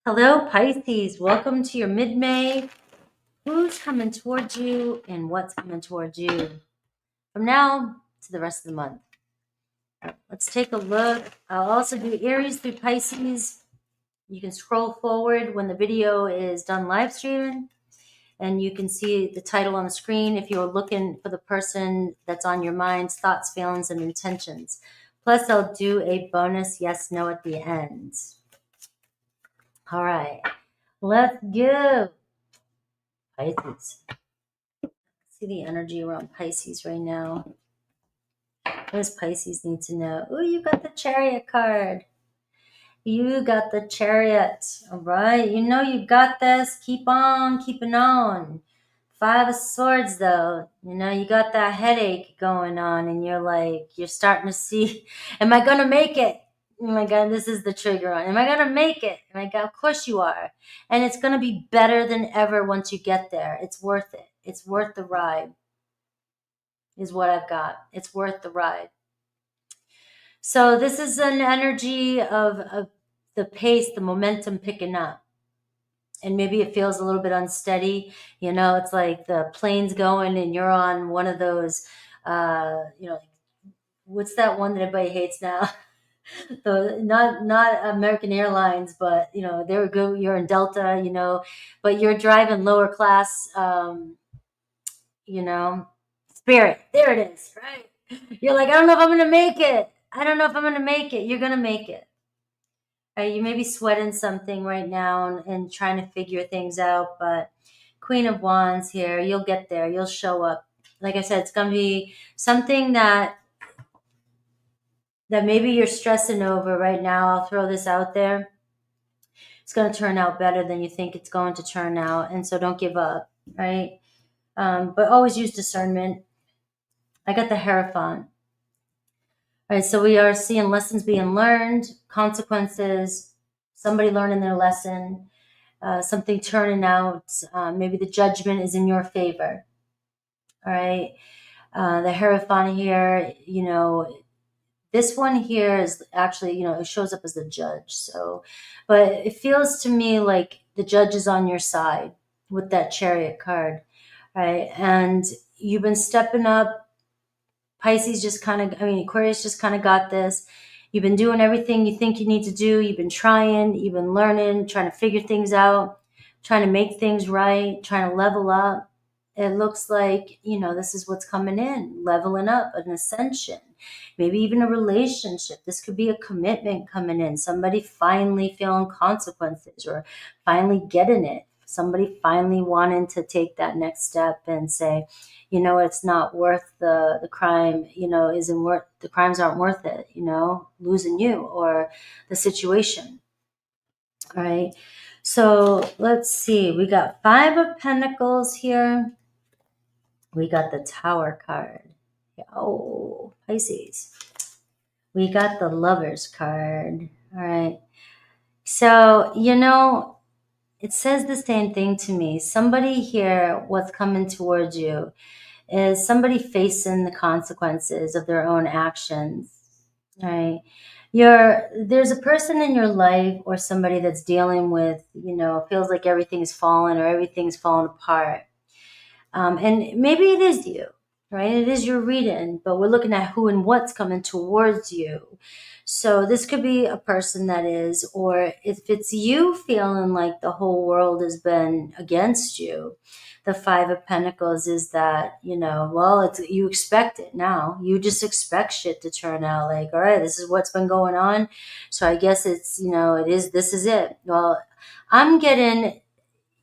Hello, Pisces. Welcome to your mid-May. Who's coming towards you and what's coming towards you from now to the rest of the month? Let's take a look. I'll also do Aries through Pisces. You can scroll forward when the video is done live streaming, and you can see the title on the screen if you're looking for the person that's on your minds, thoughts, feelings, and intentions. Plus, I'll do a bonus yes, no at the end. All right, let's go. Pisces. See the energy around Pisces right now. What does Pisces need to know? Oh, you got the Chariot card. You got the Chariot. All right. You know you got this. Keep on keeping on. Five of Swords, though. You know, you got that headache going on, and you're starting to see, am I going to make it? Oh my God, this is the trigger on. Am I going to make it? Oh my God, of course you are. And it's going to be better than ever once you get there. It's worth it. It's worth the ride. Is what I've got. It's worth the ride. So this is an energy of the pace, the momentum picking up. And maybe it feels a little bit unsteady. You know, it's like the plane's going and you're on one of those, what's that one that everybody hates now? Not American Airlines, but, they're good. You're in Delta, but you're driving lower class, Spirit. There it is, right? You're like, I don't know if I'm going to make it. I don't know if I'm going to make it. You're going to make it. Right? You may be sweating something right now and trying to figure things out, but Queen of Wands here, you'll get there. You'll show up. Like I said, it's going to be something that maybe you're stressing over right now. I'll throw this out there. It's going to turn out better than you think it's going to turn out. And so don't give up, right? But always use discernment. I got the Hierophant. All right, so we are seeing lessons being learned, consequences, somebody learning their lesson, something turning out. Maybe the judgment is in your favor. All right. The Hierophant here, this one here is actually, it shows up as the judge. So, but it feels to me like the judge is on your side with that Chariot card, right? And you've been stepping up. Pisces Aquarius just kind of got this. You've been doing everything you think you need to do. You've been trying, you've been learning, trying to figure things out, trying to make things right, trying to level up. It looks like, this is what's coming in, leveling up, an ascension, maybe even a relationship. This could be a commitment coming in, somebody finally feeling consequences or finally getting it. Somebody finally wanting to take that next step and say, it's not worth the crime, isn't worth, the crimes aren't worth it, losing you or the situation. All right. So let's see. We got Five of Pentacles here. We got the Tower card. Oh, Pisces. We got the Lovers card. All right. So, it says the same thing to me. Somebody here, what's coming towards you is somebody facing the consequences of their own actions, right? There's a person in your life or somebody that's dealing with, feels like everything's fallen or everything's fallen apart. And maybe it is you, right? It is your reading, but we're looking at who and what's coming towards you. So this could be a person that is, or if it's you feeling like the whole world has been against you, the Five of Pentacles is that, you expect it now. You just expect shit to turn out like, all right, this is what's been going on. So I guess it's, this is it. Well, I'm getting,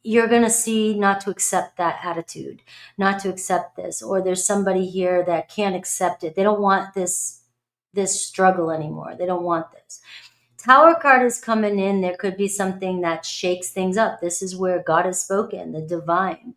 you're going to see not to accept that attitude, not to accept this, or there's somebody here that can't accept it. They don't want this struggle anymore. They don't want this. Tower card is coming in. There could be something that shakes things up. This is where God has spoken, the divine.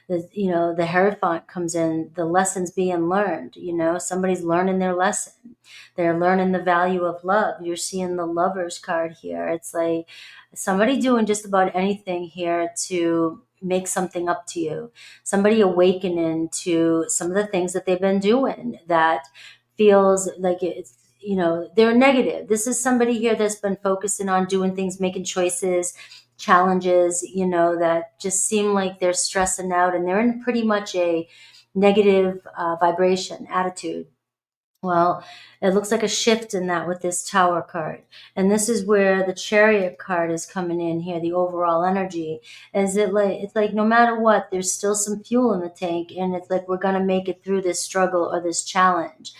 The Hierophant comes in, the lessons being learned. Somebody's learning their lesson. They're learning the value of love. You're seeing the Lovers card here. It's like somebody doing just about anything here to make something up to you. Somebody awakening to some of the things that they've been doing that feels like it's, they're negative. This is somebody here that's been focusing on doing things, making choices, challenges, you know, that just seem like they're stressing out and they're in pretty much a negative vibration attitude. Well, it looks like a shift in that with this Tower card. And this is where the Chariot card is coming in here, the overall energy. It's like no matter what, there's still some fuel in the tank, and it's like we're gonna make it through this struggle or this challenge.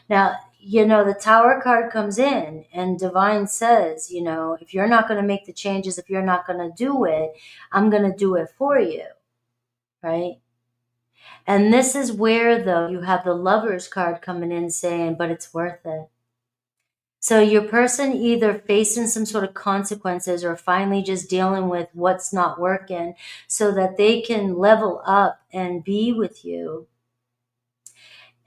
Now, you know, the Tower card comes in and Divine says, you know, if you're not gonna make the changes, if you're not gonna do it, I'm gonna do it for you. Right? And this is where, though, you have the Lovers card coming in saying, but it's worth it. So your person either facing some sort of consequences or finally just dealing with what's not working so that they can level up and be with you.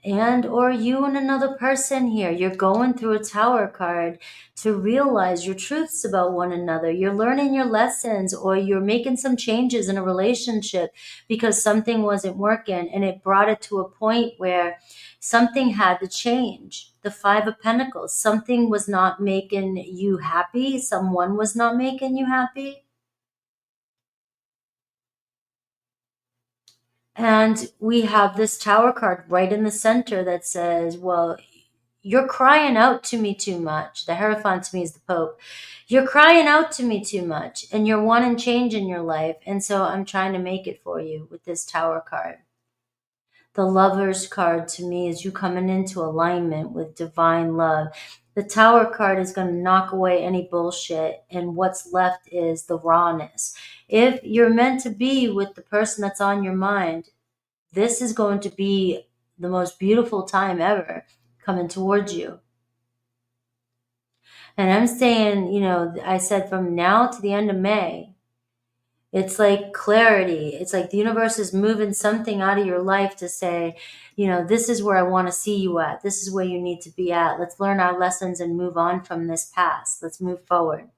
And or you and another person here, you're going through a Tower card to realize your truths about one another. You're learning your lessons, or you're making some changes in a relationship because something wasn't working and it brought it to a point where something had to change. The Five of Pentacles, something was not making you happy. Someone was not making you happy. And we have this Tower card right in the center that says, well, you're crying out to me too much. The Hierophant to me is the Pope. You're crying out to me too much and you're wanting change in your life. And so I'm trying to make it for you with this Tower card. The Lovers card to me is you coming into alignment with divine love. The Tower card is going to knock away any bullshit, and what's left is the rawness. If you're meant to be with the person that's on your mind, this is going to be the most beautiful time ever coming towards you. And I'm saying, you know, I said from now to the end of May, it's like clarity. It's like the universe is moving something out of your life to say, you know, this is where I want to see you at. This is where you need to be at. Let's learn our lessons and move on from this past. Let's move forward.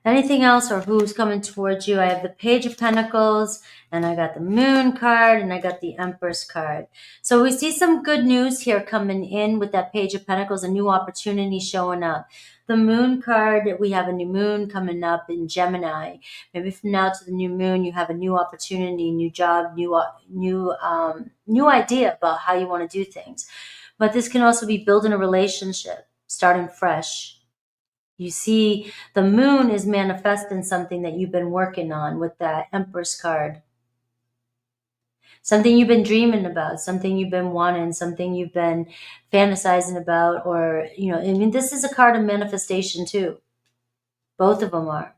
Anything else, or who's coming towards you? I have the Page of Pentacles, and I got the Moon card, and I got the Empress card. So we see some good news here coming in with that Page of Pentacles, a new opportunity showing up. The Moon card, we have a new moon coming up in Gemini. Maybe from now to the new moon, you have a new opportunity, new job, new idea about how you want to do things. But this can also be building a relationship, starting fresh. You see, the moon is manifesting something that you've been working on with that Empress card. Something you've been dreaming about, something you've been wanting, something you've been fantasizing about, or, you know, I mean, this is a card of manifestation too. Both of them are.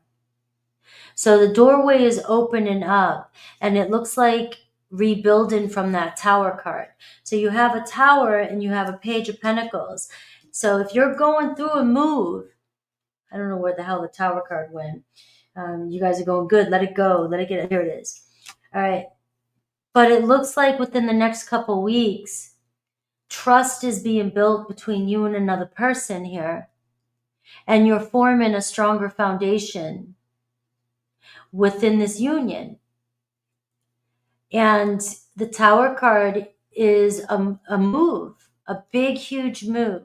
So the doorway is opening up, and it looks like rebuilding from that Tower card. So you have a Tower and you have a Page of Pentacles. So if you're going through a move, I don't know where the hell the Tower card went. You guys are going, good, let it go. Let it get, here it is. All right. But it looks like within the next couple weeks, trust is being built between you and another person here. And you're forming a stronger foundation within this union. And the Tower card is a move, a big, huge move.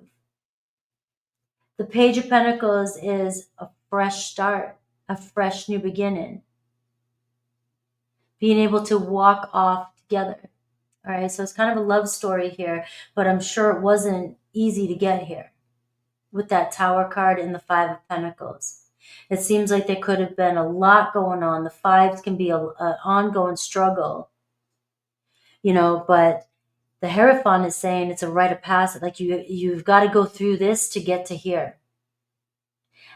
The Page of Pentacles is a fresh start, a fresh new beginning. Being able to walk off together. All right, so it's kind of a love story here, but I'm sure it wasn't easy to get here with that Tower card and the Five of Pentacles. It seems like there could have been a lot going on. The fives can be an ongoing struggle, you know, but the Hierophant is saying it's a rite of passage. Like you've got to go through this to get to here.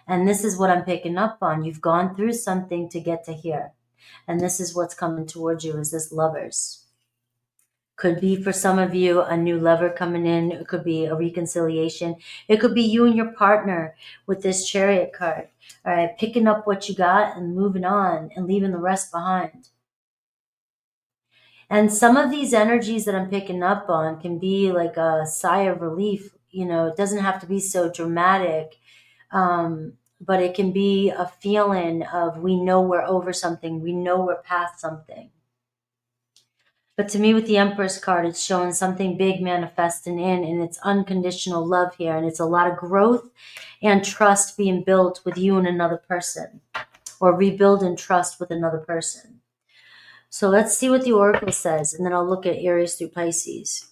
And this is what I'm picking up on. You've gone through something to get to here. And this is what's coming towards you, is this Lovers. Could be for some of you a new lover coming in. It could be a reconciliation. It could be you and your partner with this Chariot card. All right, picking up what you got and moving on and leaving the rest behind. And some of these energies that I'm picking up on can be like a sigh of relief. You know, it doesn't have to be so dramatic. But it can be a feeling of, we know we're over something. We know we're past something. But to me, with the Empress card, it's showing something big manifesting in, and it's unconditional love here. And it's a lot of growth and trust being built with you and another person. or rebuild in trust with another person. So let's see what the oracle says, and then I'll look at Aries through Pisces.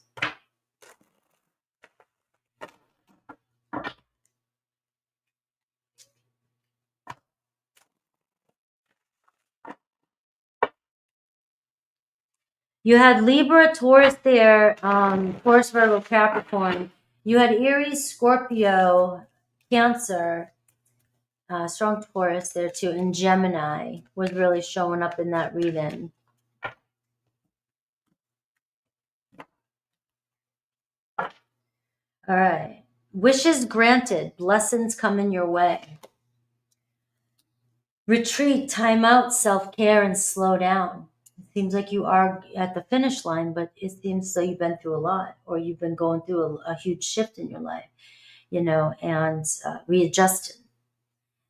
You had Libra, Taurus there, Taurus, Virgo, Capricorn. You had Aries, Scorpio, Cancer, strong Taurus there too, and Gemini was really showing up in that reading. All right. Wishes granted, blessings coming your way. Retreat, time out, self-care, and slow down. It seems like you are at the finish line, but it seems like you've been through a lot, or you've been going through a huge shift in your life, and readjusting.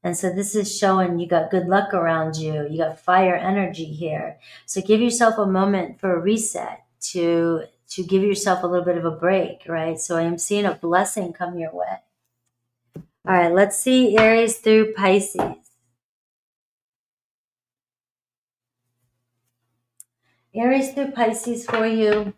And so this is showing you got good luck around you. You got fire energy here. So give yourself a moment for a reset to give yourself a little bit of a break, right? So I am seeing a blessing come your way. All right, let's see Aries through Pisces. Aries through Pisces for you.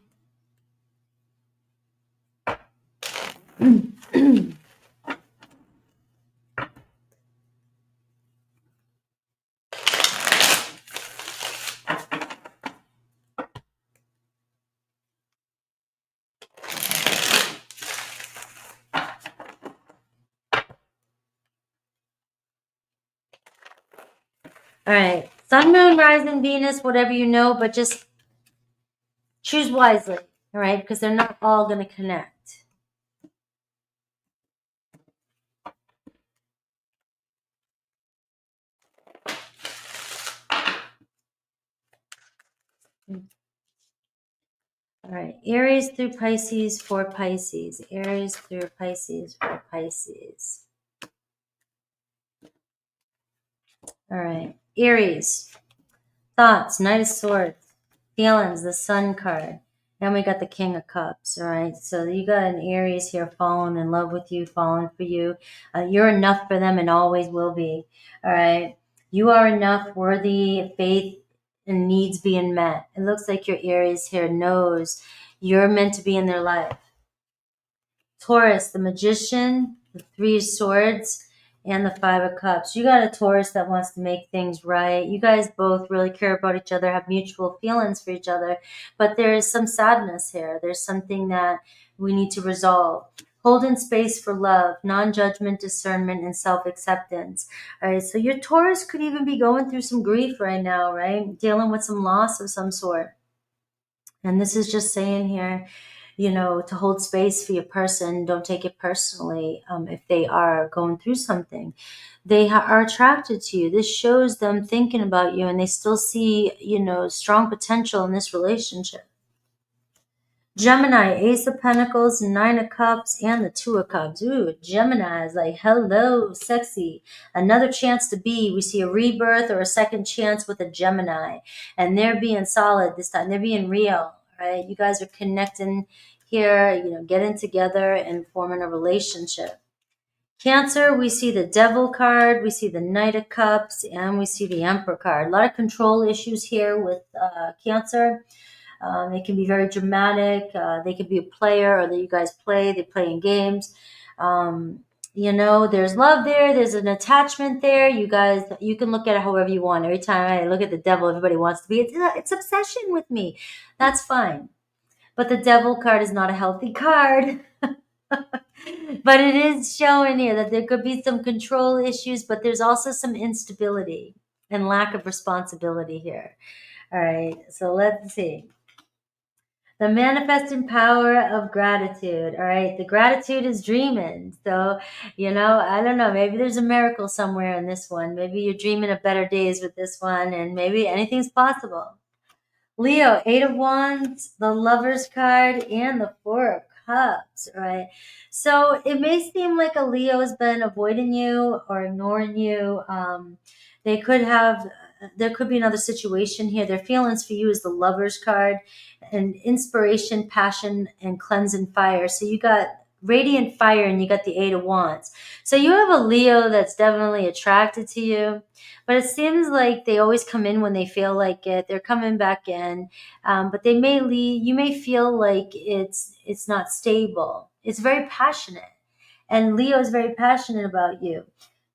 All right, Sun, Moon, Rising, Venus, whatever you know, but just choose wisely, all right? Because they're not all going to connect. All right, Aries through Pisces for Pisces. Aries through Pisces for Pisces. All right, Aries. Thoughts, Knight of Swords. Feelings, the Sun card. And we got the King of Cups, all right? So you got an Aries here falling in love with you, falling for you. You're enough for them and always will be, all right? You are enough, worthy, faith, and needs being met. It looks like your Aries here knows you're meant to be in their life. Taurus, the Magician, the Three of Swords, and the Five of Cups. You got a Taurus that wants to make things right. You guys both really care about each other, have mutual feelings for each other, but there is some sadness here. There's something that we need to resolve. Holding space for love, non-judgment, discernment, and self-acceptance. All right, so your Taurus could even be going through some grief right now, right? Dealing with some loss of some sort. And this is just saying here, to hold space for your person. Don't take it personally if they are going through something. They are attracted to you. This shows them thinking about you, and they still see, strong potential in this relationship. Gemini, Ace of Pentacles, Nine of Cups, and the Two of Cups. Ooh, Gemini is like, hello, sexy. Another chance to be. We see a rebirth or a second chance with a Gemini. And they're being solid this time. They're being real, right? You guys are connecting here, getting together and forming a relationship. Cancer, we see the Devil card, we see the Knight of Cups, and we see the Emperor card. A lot of control issues here with Cancer. They can be very dramatic. They could be a player, or that you guys play. They play in games. There's love there. There's an attachment there. You can look at it however you want. Every time I look at the Devil, everybody wants to be. It's obsession with me. That's fine. But the Devil card is not a healthy card. But it is showing here that there could be some control issues, but there's also some instability and lack of responsibility here. All right, so let's see. The manifesting power of gratitude. All right, the gratitude is dreaming. So, I don't know, maybe there's a miracle somewhere in this one. Maybe you're dreaming of better days with this one, and maybe anything's possible. Leo, Eight of Wands, the Lover's card, and the Four of Cups, right? So it may seem like a Leo has been avoiding you or ignoring you. There could be another situation here. Their feelings for you is the Lover's card, and inspiration, passion, and cleansing fire. So you got radiant fire, and you got the 8 of Wands. So you have a Leo that's definitely attracted to you, but it seems like they always come in when they feel like it. They're coming back in, but they may leave. You may feel like it's not stable. It's very passionate, and Leo is very passionate about you.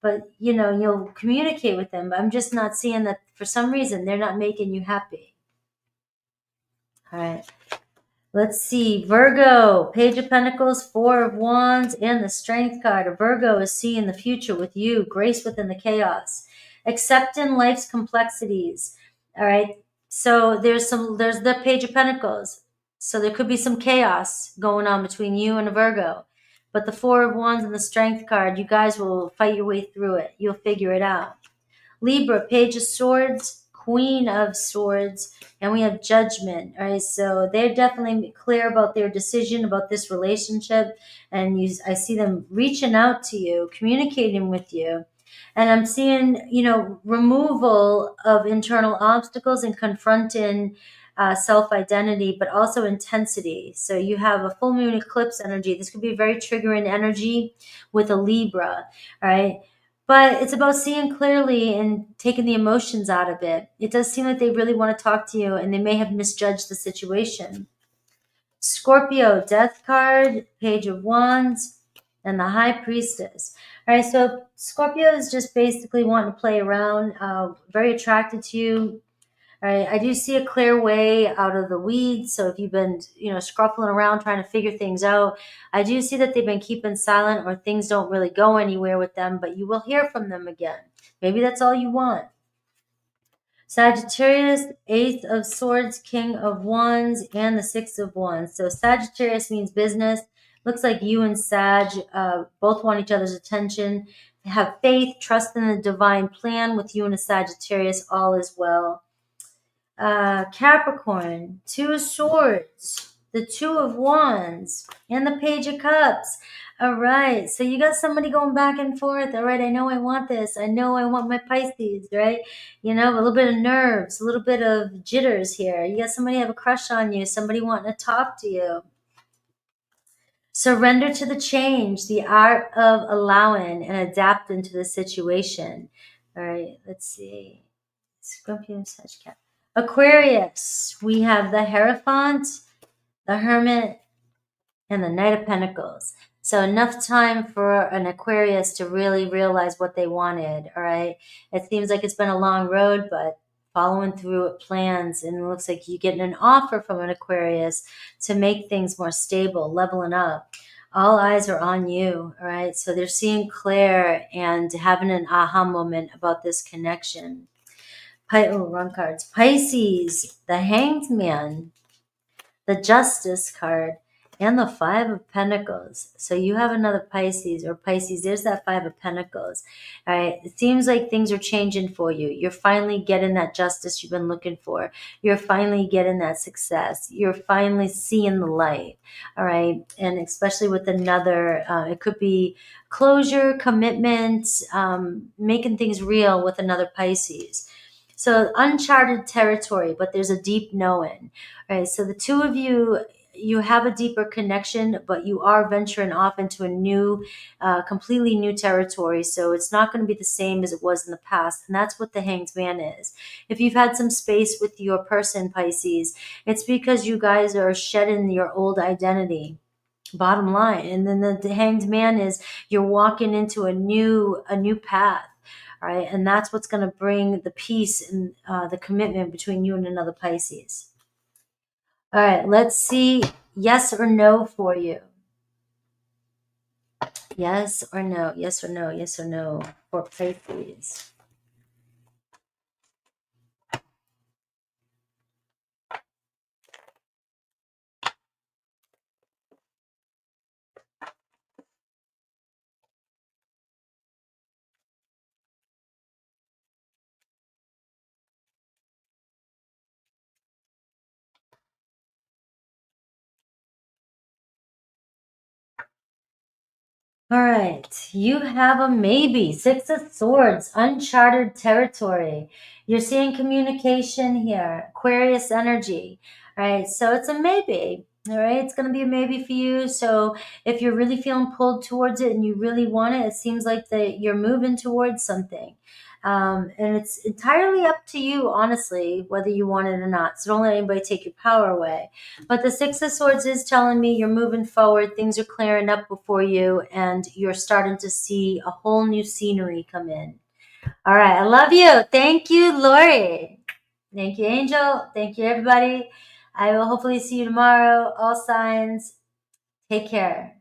But you'll communicate with them. But I'm just not seeing that for some reason they're not making you happy. All right. Let's see, Virgo, Page of Pentacles, 4 of Wands, and the Strength card. A Virgo is seeing the future with you, grace within the chaos, accepting life's complexities. All right. So there's the Page of Pentacles. So there could be some chaos going on between you and a Virgo. But the 4 of Wands and the Strength card, you guys will fight your way through it. You'll figure it out. Libra, Page of Swords, Queen of Swords, and we have Judgment. All right, so they're definitely clear about their decision about this relationship, and I see them reaching out to you, communicating with you, and I'm seeing removal of internal obstacles and confronting self-identity, but also intensity. So you have a full moon eclipse energy. This could be very triggering energy with a Libra. All right. But it's about seeing clearly and taking the emotions out of it. It does seem like they really want to talk to you, and they may have misjudged the situation. Scorpio, Death card, Page of Wands, and the High Priestess. All right, so Scorpio is just basically wanting to play around, very attracted to you. All right, I do see a clear way out of the weeds. So if you've been, scruffling around trying to figure things out, I do see that they've been keeping silent, or things don't really go anywhere with them, but you will hear from them again. Maybe that's all you want. Sagittarius, 8 of Swords, King of Wands, and the 6 of Wands. So Sagittarius means business. Looks like you and Sag both want each other's attention. Have faith, trust in the divine plan with you and a Sagittarius, all is well. Capricorn, 2 of Swords, the 2 of Wands, and the Page of Cups. All right, so you got somebody going back and forth. All right, I know I want this. I know I want my Pisces, right? A little bit of nerves, a little bit of jitters here. You got somebody have a crush on you, somebody wanting to talk to you. Surrender to the change, the art of allowing and adapting to the situation. All right, let's see. Scorpio, Sagittarius. Aquarius, we have the Hierophant, the Hermit, and the Knight of Pentacles. So enough time for an Aquarius to really realize what they wanted, all right? It seems like it's been a long road, but following through with plans, and it looks like you're getting an offer from an Aquarius to make things more stable, leveling up. All eyes are on you, all right? So they're seeing clear and having an aha moment about this connection. Wrong cards. Pisces, the Hanged Man, the Justice card, and the 5 of Pentacles. So you have another Pisces, or Pisces. There's that 5 of Pentacles. All right. It seems like things are changing for you. You're finally getting that justice you've been looking for. You're finally getting that success. You're finally seeing the light. All right. And especially with another, it could be closure, commitment, making things real with another Pisces. So uncharted territory, but there's a deep knowing. All right. So the two of you have a deeper connection, but you are venturing off into a new, completely new territory. So it's not going to be the same as it was in the past. And that's what the Hanged Man is. If you've had some space with your person, Pisces, it's because you guys are shedding your old identity. Bottom line. And then the Hanged Man is you're walking into a new path. All right. And that's what's going to bring the peace and the commitment between you and another Pisces. All right. Let's see. Yes or no for you. Yes or no. Yes or no. Yes or no for Pisces. All right, you have a maybe. 6 of Swords, uncharted territory. You're seeing communication here, Aquarius energy. All right, so it's a maybe. All right, it's going to be a maybe for you. So if you're really feeling pulled towards it and you really want it, it seems like that you're moving towards something. And it's entirely up to you, honestly, whether you want it or not. So don't let anybody take your power away. But the Six of Swords is telling me you're moving forward. Things are clearing up before you, and you're starting to see a whole new scenery come in. All right, I love you. Thank you, Lori. Thank you, Angel. Thank you, everybody. I will hopefully see you tomorrow. All signs. Take care.